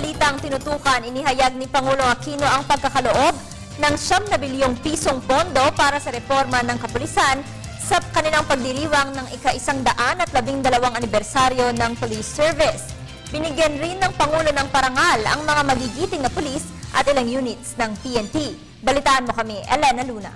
balitang tinutukan, inihayag ni Pangulong Aquino ang pagkakaloob ng 9 na bilyong pisong pondo para sa reforma ng kapulisan sa kanilang pagdiriwang ng ika-112 anibersaryo ng police service. Binigyan rin ng Pangulo ng parangal ang mga magigiting na pulis at ilang units ng PNP. Balitaan mo kami, Elena Luna.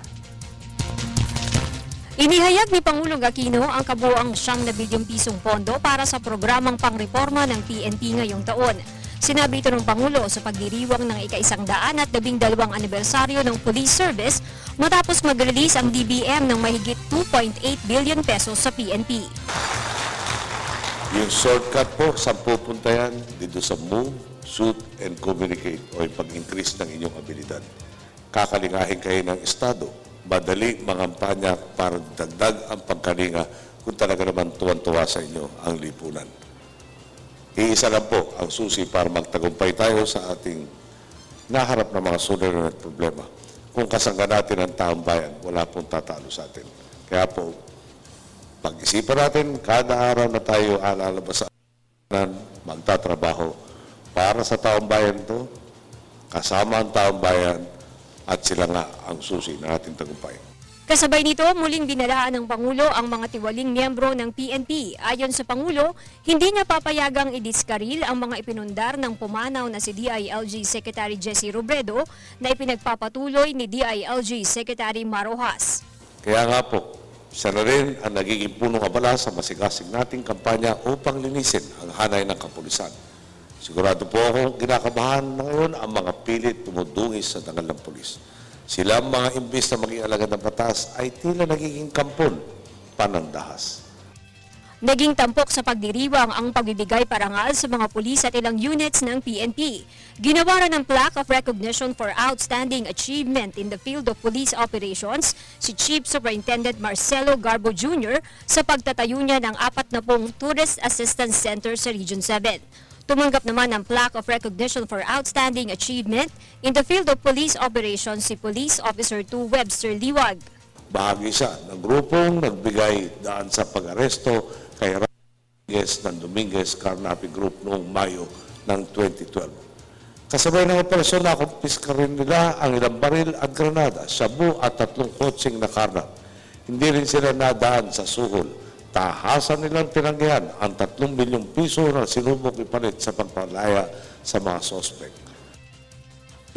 Inihayag ni Pangulong Aquino ang kabuuang 9 na bilyong pisong pondo para sa programang pangreforma ng PNP ngayong taon. Sinabi ito ng Pangulo sa pagdiriwang ng ika-112 anibersaryo ng police service matapos mag-release ang DBM ng mahigit 2.8 billion pesos sa PNP. Yung shortcut po, saan pupunta yan? Dito sa move, shoot, and communicate o yung pag-increase ng inyong abilidad. Kakalingahin kayo ng Estado. Madali mangampanya para dagdag ang pagkalinga kung talaga naman tuwan-tuwa sa inyo ang lipunan. Iisa lang po ang susi para magtagumpay tayo sa ating naharap na mga suliranin at problema. Kung kasangga natin ang taong bayan, wala pong tatalo sa atin. Kaya po, pag-isipan natin, kada araw na tayo alalabas sa magtatrabaho para sa taong bayan ito, kasama ang taong bayan, at sila nga ang susi na ating tagumpay. Kasabay nito, muling binalaan ng Pangulo ang mga tiwaling miyembro ng PNP. Ayon sa Pangulo, hindi niya papayagang idiskaril ang mga ipinundar ng pumanaw na si DILG Secretary Jesse Robredo na ipinagpapatuloy ni DILG Secretary Marojas. Kaya nga po, siya na rin ang nagiging punong abala sa masigasig nating kampanya upang linisin ang hanay ng kapulisan. Sigurado po ako, kinakabahan na ngayon ang mga pilit tumudungis sa dangal ng pulis. Sila ang mga imbis na maging alagad ng batas ay tila nagiging kampon, panandahas. Naging tampok sa pagdiriwang ang pagbibigay parangal sa mga pulis at ilang units ng PNP. Ginawaran ng Plaque of Recognition for Outstanding Achievement in the Field of Police Operations si Chief Superintendent Marcelo Garbo Jr. sa pagtatayo niya ng 40 Tourist Assistance Center sa Region 7. Tumanggap naman ng Plaque of Recognition for Outstanding Achievement in the Field of Police Operations si Police Officer 2 Webster Liwag. Bahagi siya ng grupong nagbigay daan sa pag-aresto kay Rodriguez ng Dominguez Carnapi Group noong Mayo ng 2012. Kasabay ng operasyon na kumpiska rin nila ang ilang baril at granada, shabu at 3 kotseng na karnap. Hindi rin sila nadaan sa suhol. Tahasan nilang tinanggihan ang 3 bilyong piso na sinubok ipalit sa pagpalaya sa mga sospek.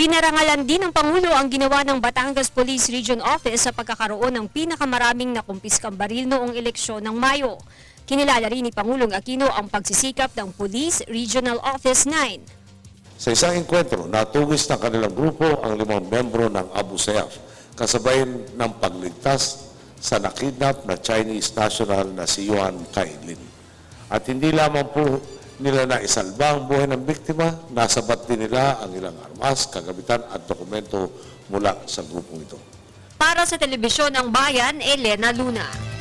Pinarangalan din ng Pangulo ang ginawa ng Batangas Police Region Office sa pagkakaroon ng pinakamaraming nakumpiskang baril noong eleksyon ng Mayo. Kinilala rin ni Pangulong Aquino ang pagsisikap ng Police Regional Office 9. Sa isang enkwentro, natugis ng kanilang grupo ang 5 membro ng Abu Sayyaf, kasabay ng pagligtas sa nakidnap na Chinese national na si Yuan Kailin. At hindi lamang po nila naisalba ang buhay ng biktima, nasabat din nila ang ilang armas, kagamitan at dokumento mula sa grupong ito. Para sa Telebisyon ng Bayan, Elena Luna.